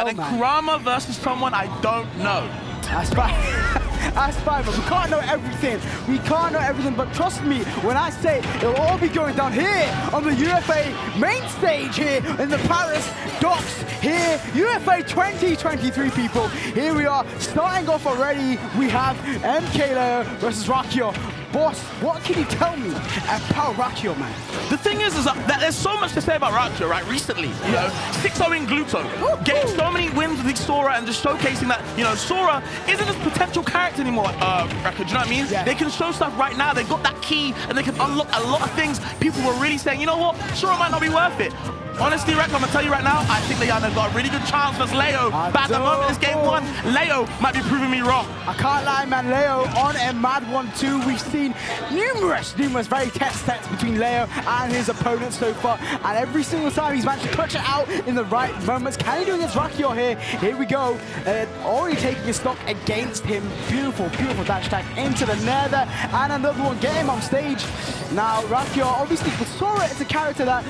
And then Kurama versus someone I don't know. That's fine. That's fine, but we can't know everything. We can't know everything, but trust me when I say it'll all be going down here on the UFA main stage here in the Paris docks here. UFA 2023 people. Here we are, starting off already. We have MKleo versus Raarchyor. Boss, what can you tell me about Raarchyor, man? The thing is that there's so much to say about Raarchyor, right? Recently, you know, 6-0 in Gluto, getting so many wins with Sora and just showcasing that, you know, Sora isn't a potential character anymore, Rako, do you know what I mean? Yeah. They can show stuff right now, they've got that key, and they can unlock a lot of things. People were really saying, you know what, Sora might not be worth it. Honestly, Rako, I'm going to tell you right now, I think they've got a really good chance versus Leo. But at the moment, this game one, Leo might be proving me wrong. I can't lie, man. Leo on a mad 1-2. We've seen numerous very tense sets between Leo and his opponents so far. And every single time he's managed to clutch it out in the right moments. Can he do against Raarchyor here? Here we go. Already taking his stock against him. Beautiful, beautiful dash attack into the nether. And another one, get him on stage. Now, Raarchyor, obviously, with Sora, it's a character that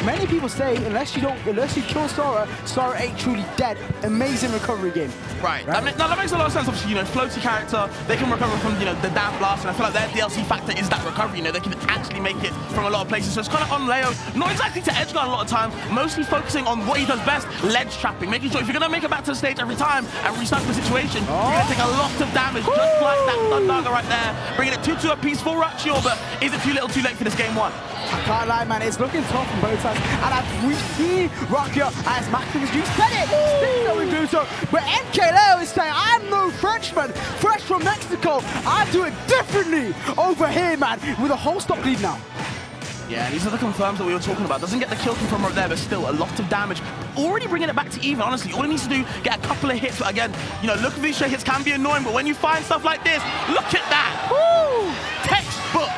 many people say, unless you kill Sora, Sora ain't truly dead. Amazing recovery game. Right. Now that makes a lot of sense. Obviously, you know, floaty character, they can recover from, you know, the damn blast, and I feel like their DLC factor is that recovery. You know, they can actually make it from a lot of places. So it's kind of on Leo, not exactly to edge guard a lot of time, mostly focusing on what he does best, ledge trapping, making sure if you're gonna make it back to the stage every time and restart the situation, you're gonna take a lot of damage, just like that Thundaga right there, bringing it 2-2 apiece for Raarchyor. But is it too little, too late for this game one? I can't lie, man. It's looking tough on both sides. And we've seen Raarchyor as Maximus you said it. Still we do so. But MKleo is saying, I'm no Frenchman. Fresh from Mexico. I do it differently over here, man. With a whole stock lead now. Yeah, these are the confirms that we were talking about. Doesn't get the kill confirm right there, but still a lot of damage. Already bringing it back to even, honestly. All he needs to do, get a couple of hits. But again, you know, look at these straight hits can be annoying, but when you find stuff like this, look at that. Woo! Textbook.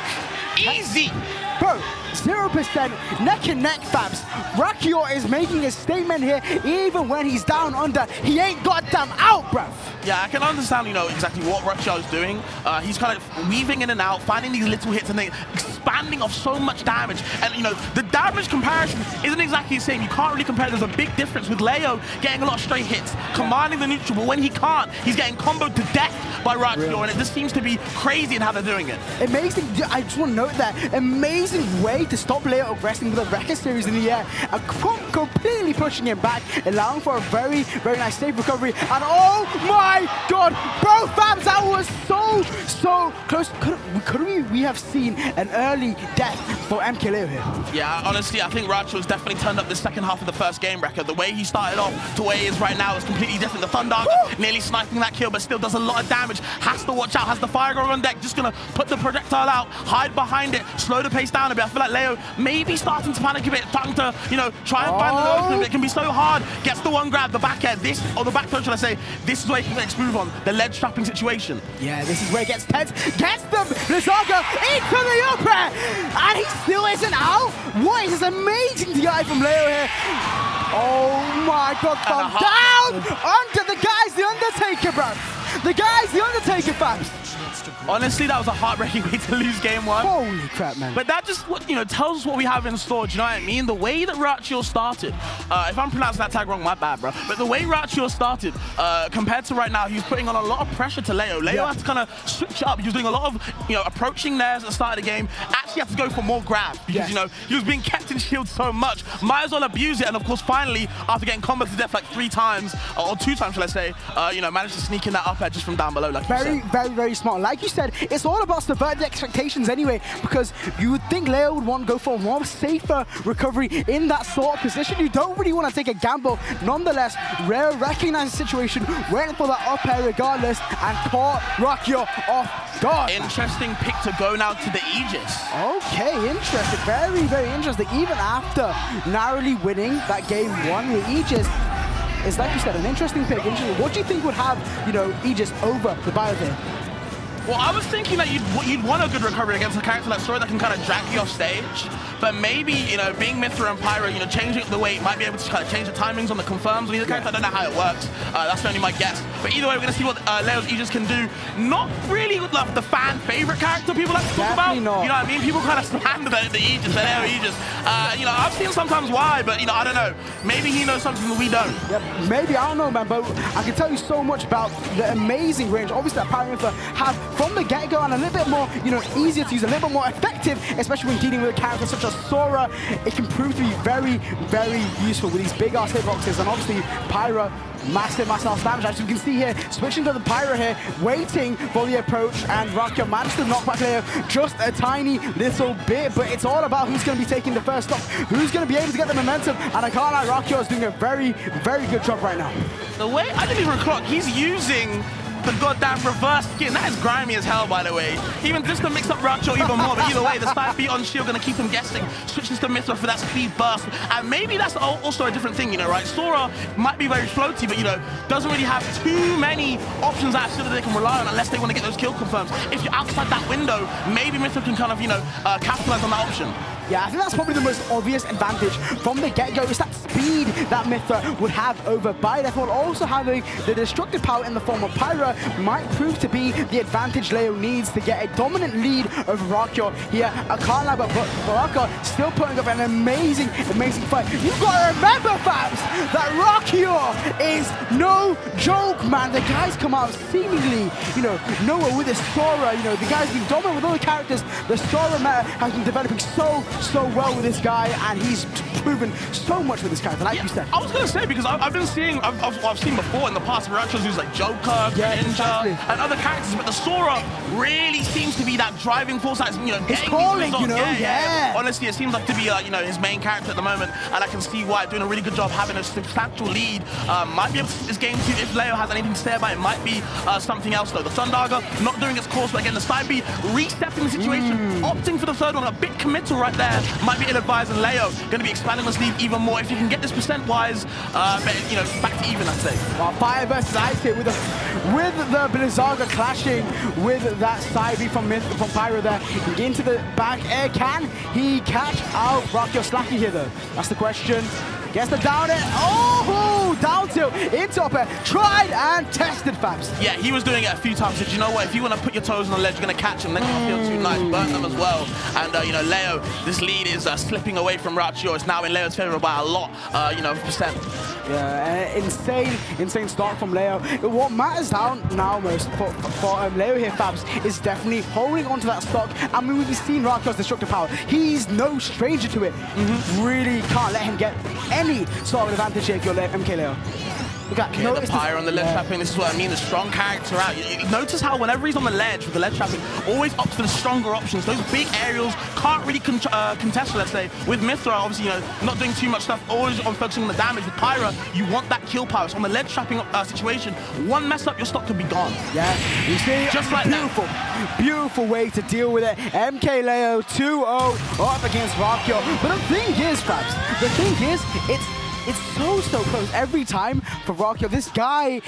Easy. Bro, 0% neck and neck, fabs. Raarchyor is making a statement here. Even when he's down under, he ain't goddamn out, bruv. Yeah, I can understand, you know, exactly what Raarchyor is doing. He's kind of weaving in and out, finding these little hits, and then expanding off so much damage. And, you know, the damage comparison isn't exactly the same. You can't really compare. There's a big difference with Leo getting a lot of straight hits, commanding the neutral, but when he can't, he's getting comboed to death by Raarchyor, and it just seems to be crazy in how they're doing it. Amazing. I just want to note that. Amazing way to stop Leo aggressing with a record series in the air and completely pushing him back, allowing for a very nice safe recovery. And oh my god, bro, fams, that was so close. Could we have seen an early death for MKleo here? Yeah, honestly, I think Raarchyor's definitely turned up the second half of the first game record. The way he started off to where he is right now is completely different. The Thundaga nearly sniping that kill, but still does a lot of damage. Has to watch out, has the fire going on deck, just gonna put the projectile out, hide behind it, slow the pace down a bit. I feel like Leo maybe starting to panic a bit, starting to, you know, try and find the opening. It can be so hard. Gets the one grab, the back end, or the back throw, should I say. This is where he can next move on, the ledge trapping situation. Yeah, this is where it gets tense. Gets them, Lysaga into the up air, and he still isn't out. What is this amazing DI from Leo here? Oh my god, from down under the guy's the Undertaker, bro. The guy's the Undertaker, fans. Honestly, that was a heartbreaking way to lose game one. Holy crap, man. But that just, you know, tells us what we have in store, do you know what I mean? The way that Raarchyor started, if I'm pronouncing that tag wrong, my bad, bro. But the way Raarchyor started, compared to right now, he's putting on a lot of pressure to Leo. Leo had to kind of switch up. He was doing a lot of, you know, approaching there at the start of the game. Actually had to go for more grab because, you know, he was being kept in shield so much. Might as well abuse it. And of course, finally, after getting comboed to death like 3 times, or 2 times, shall I say, you know, managed to sneak in that up air just from down below, like you said. Very smart. Like you said, it's all about subverting expectations anyway, because you would think Leo would want to go for a more safer recovery in that sort of position. You don't really want to take a gamble. Nonetheless, Leo recognized the situation, went for that up air regardless, and caught Raarchyor off guard. Interesting pick to go now to the Aegis. Okay, interesting. Very interesting. Even after narrowly winning that game 1 with Aegis, it's like you said, an interesting pick. What do you think would have, you know, Aegis over the Byleth here? Well, I was thinking that you'd want a good recovery against a character like Sora that can kind of drag you off stage. but maybe, you know, being Mythra and Pyra, you know, changing the way, might be able to kind of change the timings on the confirms on either character. I don't know how it works. That's only my guess. But either way, we're going to see what Leo's Aegis can do. Not really like the fan favorite character people like to talk about. Not. You know what I mean? People kind of slander the Aegis, the Leo Aegis. You know, I've seen sometimes why, but, you know, I don't know. Maybe he knows something that we don't. Yep, maybe, I don't know, man, but I can tell you so much about the amazing range, obviously, that Pyra have from the get-go, and a little bit more, you know, easier to use, a little bit more effective, especially when dealing with a character such as Sora. It can prove to be very, very useful with these big-ass hitboxes, and obviously, Pyra, massive damage. As you can see here, switching to the Pyra here, waiting for the approach, and Raarchyor managed to knock back Leo just a tiny little bit, but it's all about who's going to be taking the first stop, who's going to be able to get the momentum, and I can't lie, Raarchyor is doing a very, very good job right now. The way, I didn't even clock, he's using the goddamn reverse skin. That is grimy as hell, by the way. Even just to mix up Raarchyor even more, but either way, the side beat on shield going to keep him guessing. Switches to Mythra for that speed burst, and maybe that's also a different thing, you know, right? Sora might be very floaty, but, you know, doesn't really have too many options actually that they can rely on unless they want to get those kill confirms. If you're outside that window, maybe Mythra can kind of, you know, capitalize on that option. Yeah, I think that's probably the most obvious advantage from the get-go. It's that speed that Mythra would have over Byleth, while also having the destructive power in the form of Pyra might prove to be the advantage Leo needs to get a dominant lead over Raarchyor here. I can't lie, but Rako still putting up an amazing fight. You've got to remember, fams, that Raarchyor is no joke, man. The guys come out seemingly, you know, nowhere with his Sora. You know, the guy's been dominant with other characters. The Sora meta has been developing so well with this guy, and he's proven so much with this character, like you said. I was gonna say, because I've been seeing, I've seen before in the past, Raarchyor's used like Joker, Ninja, and other characters, but the Sora really seems to be that driving force that's, you know, his calling, you know, yeah. Honestly, it seems like to be, you know, his main character at the moment, and I can see why, doing a really good job, having a substantial lead. Might be able to see this game too, if Leo has anything to say about it. Might be something else though. The Sun Dagger not doing its course, but again, the side B resetting the situation, opting for the third one, a bit committal right there. Might be ill-advised, and Leo going to be expanding this lead even more. If you can get this percent-wise, you know, back to even, I'd say. Well, Fire versus Ice here with the Blizzaga clashing with that side B from Pyra there. Into the back air. Can he catch out Raarchyor Slacky here though? That's the question. Gets the down air. Oh, down tilt into up air. Tried and tested, fams. Yeah, he was doing it a few times. Said, you know what? If you want to put your toes on the ledge, you're going to catch him. They're going to feel too nice. Burn them as well. And, you know, Leo, this lead is slipping away from Raarchyor. It's now in Leo's favor by a lot, you know, percent. Yeah, insane start from Leo. What matters now most for Leo here, fams, is definitely holding on to that stock. I mean, we've seen Raarchyor's destructive power. He's no stranger to it. Really can't let him get any sort of advantage here if you're MKleo. Look at the Pyra on the ledge trapping. This is what I mean, the strong character out. You notice how whenever he's on the ledge with the ledge trapping, always opts for the stronger options. Those big aerials can't really contest, let's say. With Mythra, obviously, you know, not doing too much stuff, always on focusing on the damage. With Pyra, you want that kill power. So on the ledge trapping situation, one mess up, your stock could be gone. Yeah, you see, just like beautiful way to deal with it. MKleo 2-0 up against Raarchyor. But the thing is, Fabs, it's so close every time for Raarchyor. This guy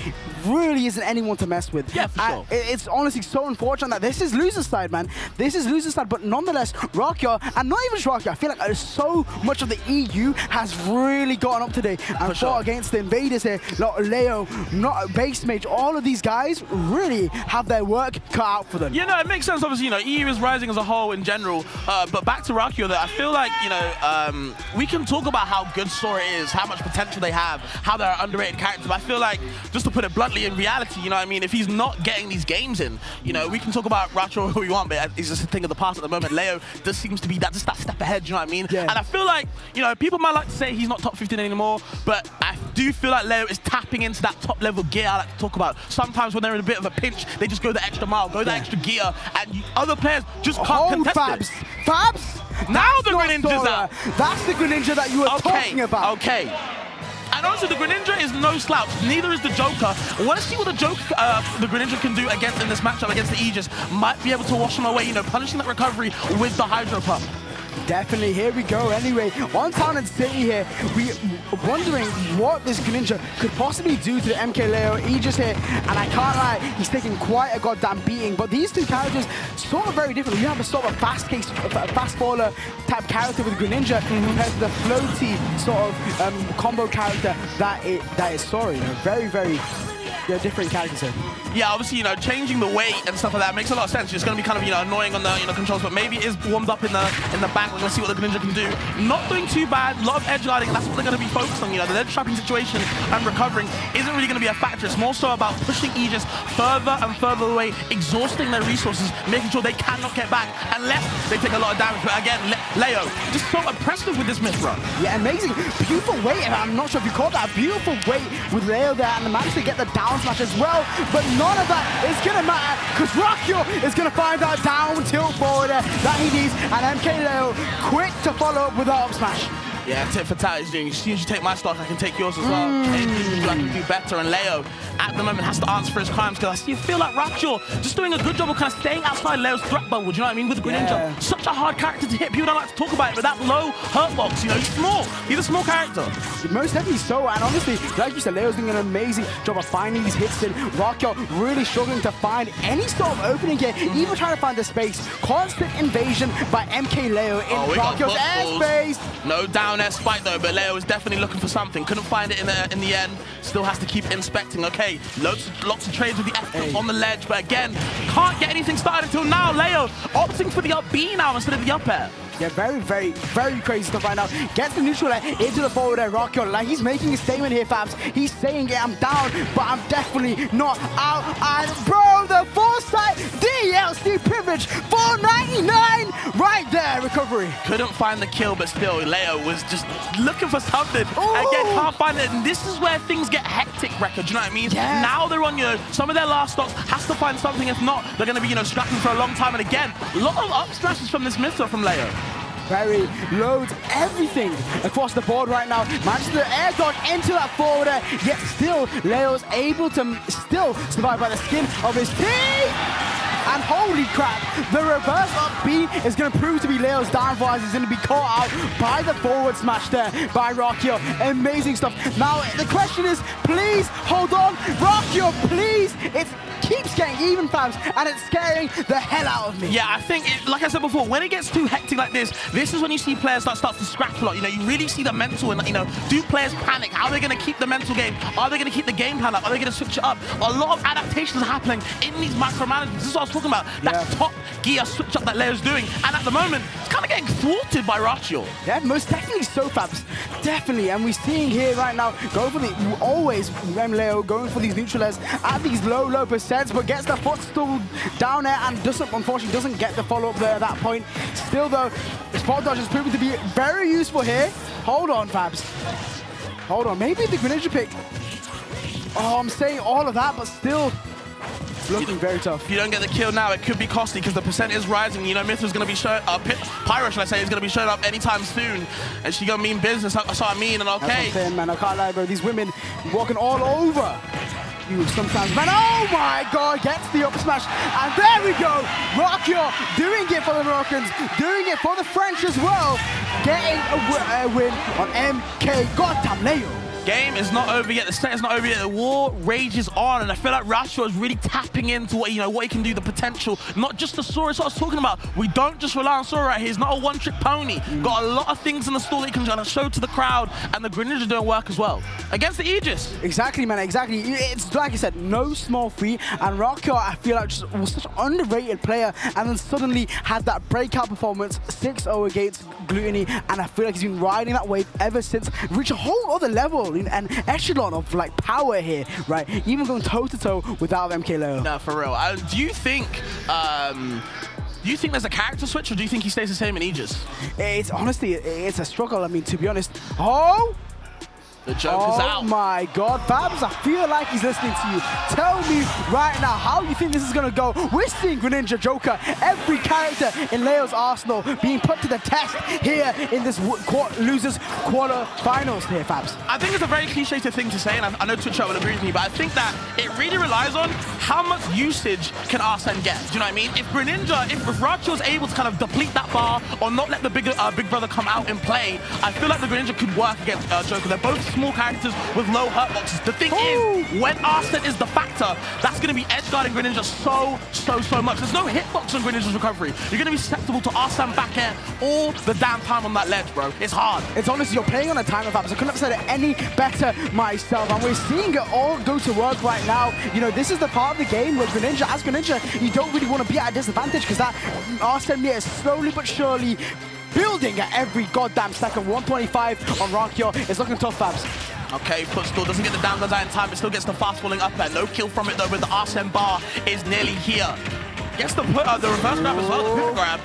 really isn't anyone to mess with. Yeah, for sure. It's honestly so unfortunate that this is loser's side, man. This is loser's side, but nonetheless, Raarchyor, and not even just Raarchyor, I feel like so much of the EU has really gotten up today and fought against the invaders here. Leo, not base mage, all of these guys really have their work cut out for them. Yeah, no, it makes sense. Obviously, you know, EU is rising as a whole in general, but back to Raarchyor, though, I feel like, you know, we can talk about how good Sora is, how much potential they have, how they're underrated characters, but I feel like, just to put it bluntly, in reality, you know what I mean, if he's not getting these games in, you know, we can talk about Raarchyor who we want, but it's just a thing of the past at the moment. Leo just seems to be just that step ahead, you know what I mean? Yeah. And I feel like, you know, people might like to say he's not top 15 anymore, but I do feel like Leo is tapping into that top level gear I like to talk about. Sometimes when they're in a bit of a pinch, they just go the extra mile, go the extra gear, and other players just can't contest it. Fabs! Now the Greninja's out. That's the Greninja that you were talking about. Okay. And also, the Greninja is no slouch. Neither is the Joker. I want to see what the Greninja can do in this matchup against the Aegis. Might be able to wash him away, you know, punishing that recovery with the Hydro Pump. Definitely, here we go. Anyway, on Town and City here, we wondering what this Greninja could possibly do to the MKleo Aegis here, and I can't lie, he's taking quite a goddamn beating, but these two characters sort of very different. You have a sort of fast faller type character with Greninja compared to the floaty sort of combo character that is Sora. You know, very different characters here. Yeah, obviously, you know, changing the weight and stuff like that makes a lot of sense. It's going to be kind of, you know, annoying on the, you know, controls, but maybe it is warmed up in the back. We're going to see what the Greninja can do. Not doing too bad, a lot of edge guarding, and that's what they're going to be focused on. You know, the edge trapping situation and recovering isn't really going to be a factor. It's more so about pushing Aegis further and further away, exhausting their resources, making sure they cannot get back unless they take a lot of damage. But again, Leo, just so impressive with this Mythra. Yeah, amazing. Beautiful weight. I'm not sure if you caught that. Beautiful weight with Leo there, and managed to get the down smash as well. But none of that is going to matter, because Raarchyor is going to find that down tilt forward that he needs, and MKleo quick to follow up with that up smash. Yeah, tit for tat is doing. As soon as you take my stock, I can take yours as well. Anything you do, I can do better. And Leo, at the moment, has to answer for his crimes, because I feel like Raarchyor just doing a good job of kind of staying outside Leo's threat bubble. Do you know what I mean? With Greninja, such a hard character to hit. People don't like to talk about it, but that low hurt box, you know, he's small. He's a small character. Most definitely so. And honestly, like you said, Leo's doing an amazing job of finding these hits in. Raarchyor really struggling to find any sort of opening here, even trying to find the space. Constant invasion by MKleo in Raarchyor's airspace. No down air spike though, but Leo is definitely looking for something. Couldn't find it in the end. Still has to keep inspecting. Okay, lots of trades with the F on the ledge, but again, can't get anything started until now. Leo opting for the up B now instead of the up air. Yeah, very crazy stuff right now. Gets the neutral air into the forward air. Raarchyor, like, he's making a statement here, Fabs. He's saying, yeah, I'm down, but I'm definitely not out. And bro, the foresight DLC privilege, 499 right there, recovery. Couldn't find the kill, but still, Leo was just looking for something. Ooh. Again, can't find it. And this is where things get hectic, Rako. Do you know what I mean? Yeah. Now they're on, you know, some of their last stocks, has to find something. If not, they're going to be, you know, scrapping for a long time. And again, a lot of up smashes from this Mythra from Leo. Very loads everything across the board right now. Manages to air dodge into that forward air, yet still Leo's able to still survive by the skin of his teeth. And holy crap, the reverse up B is going to prove to be Leo's downfall, as he's going to be caught out by the forward smash there by Raarchyor. Amazing stuff. Now the question is, please hold on, Raarchyor, please. It keeps getting even, fans, and it's scaring the hell out of me. Yeah, I think, like I said before, when it gets too hectic like this is when you see players start to scratch a lot. You know, you really see the mental, and, you know, do players panic? How are they going to keep the mental game? Are they going to keep the game plan up? Are they going to switch it up? A lot of adaptations are happening in these micromanagements. This is what I was talking about. That top gear switch up that Leo's doing, and at the moment, it's kind of getting thwarted by Raarchyor. Yeah, most definitely so, Fabs. Definitely, and we're seeing here right now, go for the, always, Leo going for these neutral airs at these low percents, but gets the footstool down there and unfortunately doesn't get the follow-up there at that point. Still though, spot dodge is proving to be very useful here. Hold on, Fabs. Hold on, maybe the Greninja pick. Oh, I'm saying all of that, but still, looking very tough. If you don't get the kill now, it could be costly, because the percent is rising. You know, Mythra's going to be showing up. Pyra, should I say, is going to be showing up anytime soon. And she's going to mean business. That's what I mean. And okay. That's what I'm saying, man. I can't lie, bro. These women walking all over you sometimes, man. Oh my God, gets the up smash. And there we go. Raarchyor doing it for the Moroccans, doing it for the French as well. Getting a win on MK. Goddamn Leo. Game is not over yet. The set is not over yet. The war rages on, and I feel like Raarchyor is really tapping into what, you know, what he can do, the potential. Not just the Sora. It's what I was talking about. We don't just rely on Sora right here. He's not a one-trick pony. Got a lot of things in the store that he can kind of show to the crowd, and the Greninja doing work as well against the Aegis. Exactly, man. Exactly. It's like you said, no small feat, and Raarchyor, I feel like, just was such an underrated player, and then suddenly had that breakout performance, 6-0 against Gluttony, and I feel like he's been riding that wave ever since. Reached a whole other level, an echelon of like power here, right? Even going toe-to-toe without MKleo. No, for real. Do you think there's a character switch, or do you think he stays the same in Aegis? It's honestly, it's a struggle. I mean, to be honest. Oh! The Joker's out. Oh my God, Fabs, I feel like he's listening to you. Tell me right now how you think this is gonna go. We're seeing Greninja, Joker, every character in Leo's arsenal being put to the test here in this losers quarter-finals here, Fabs. I think it's a very cliched thing to say, and I know Twitch will agree with me, but I think that it really relies on how much usage can Arsene get. Do you know what I mean? If Greninja, if Raarchyor's able to kind of deplete that bar or not let the big brother come out and play, I feel like the Greninja could work against Joker. They're both small characters with low hurt boxes. The thing is, when Arsene is the factor, that's going to be edge guarding Greninja so much. There's no hitbox on Greninja's recovery. You're going to be susceptible to Arsene back air all the damn time on that ledge, bro. It's hard. It's honestly, you're playing on a timer, Fabs. I couldn't have said it any better myself. And we're seeing it all go to work right now. You know, this is the part of the game where Greninja, as Greninja, you don't really want to be at a disadvantage because that Arsene meter is slowly but surely building at every goddamn second. 125 on Raarchyor. It's looking tough, Fabs. Okay, footstool doesn't get the down guns out in time, but still gets the fast falling up there. No kill from it though, but the Arsene bar is nearly here. Gets the reverse grab as well, the pivot grab.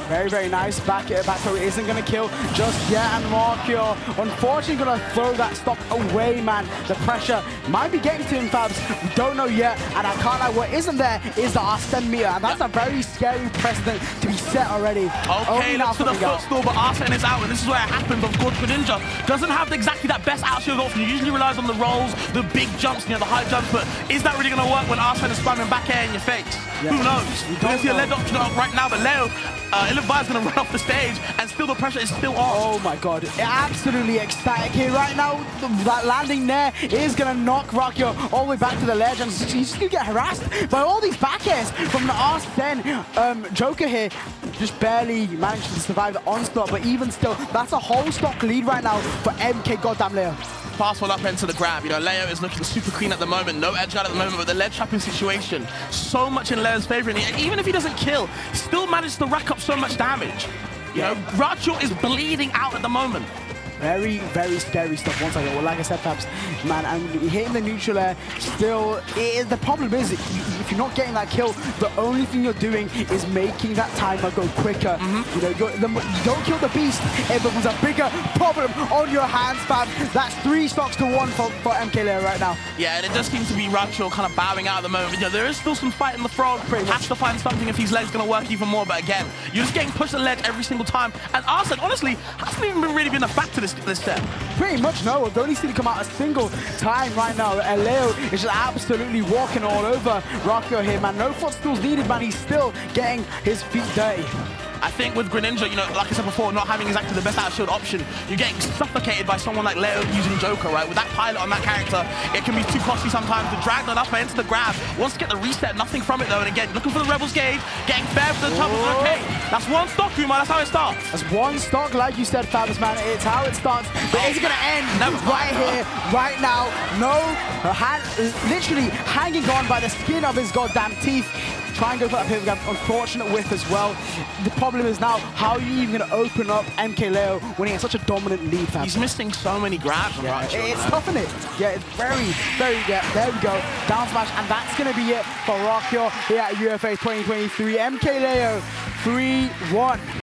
Very, very nice. Back throw isn't going to kill just yet, and Raarchyor unfortunately going to throw that stock away, man. The pressure might be getting to him, Fabs. We don't know yet, and I can't lie, what isn't there is the Arsene meter, and that's a very scary precedent to be set already. Okay, looks for the footstool, but Arsene is out, and this is where it happens. Of course, Greninja doesn't have exactly that best outshield option. He usually relies on the rolls, the big jumps, the high jumps, but is that really going to work when Arsene is spamming back air in your face? Yeah. Who knows? We don't see a lead option right now, but Leo, Levi's going to run off the stage, and still the pressure is still on. Oh my God, absolutely ecstatic here right now. That landing there is going to knock Raarchyor all the way back to the ledge, and he's just going to get harassed by all these back airs from the Arsene. Joker here just barely managed to survive the onslaught, but even still, that's a whole stock lead right now for MK goddamn Leo. Fast one up into the grab. You know, Leo is looking super clean at the moment. No edge guard at the moment, but the ledge trapping situation so much in Leo's favor. And even if he doesn't kill, still managed to rack up so much damage. You know, Raarchyor is bleeding out at the moment. Very, very scary stuff once again. Well, like I said, Fabs, man, and hitting the neutral air, still, the problem is, if you're not getting that kill, the only thing you're doing is making that timer go quicker. You know, you don't kill the beast, it becomes a bigger problem on your hands, Fabs. That's 3 stocks to 1 for MKleo right now. Yeah, and it does seem to be Raarchyor kind of bowing out at the moment. You know, there is still some fight in the frog. Has to find something if his leg's going to work even more, but again, you're just getting pushed to the ledge every single time. And Arsene, honestly, hasn't even really been a factor this set. Pretty much no. We've only seen it come out a single time right now. Leo is just absolutely walking all over Raarchyor here, man. No footstools needed, man. He's still getting his feet dirty. I think with Greninja, you know, like I said before, not having exactly the best outshield option, you're getting suffocated by someone like Leo using Joker, right? With that pilot on that character, it can be too costly sometimes to drag that up and into the grab. Wants to get the reset, nothing from it though. And again, looking for the Rebels gauge, getting fair for the trouble. Okay, that's 1 stock, Kuma. That's how it starts. That's 1 stock, like you said, Fabs, man. It's how it starts. But it's going to end right here, right now. No, literally hanging on by the skin of his goddamn teeth. Try and go for that pivot grab. Unfortunate whiff as well. The problem is now, how are you even going to open up MKleo when he has such a dominant lead, Fabs? He's missing so many grabs. It's tough, isn't it? Yeah, it's very, there we go. Down smash, and that's going to be it for Raarchyor here at UFA 2023. MKleo 3-1.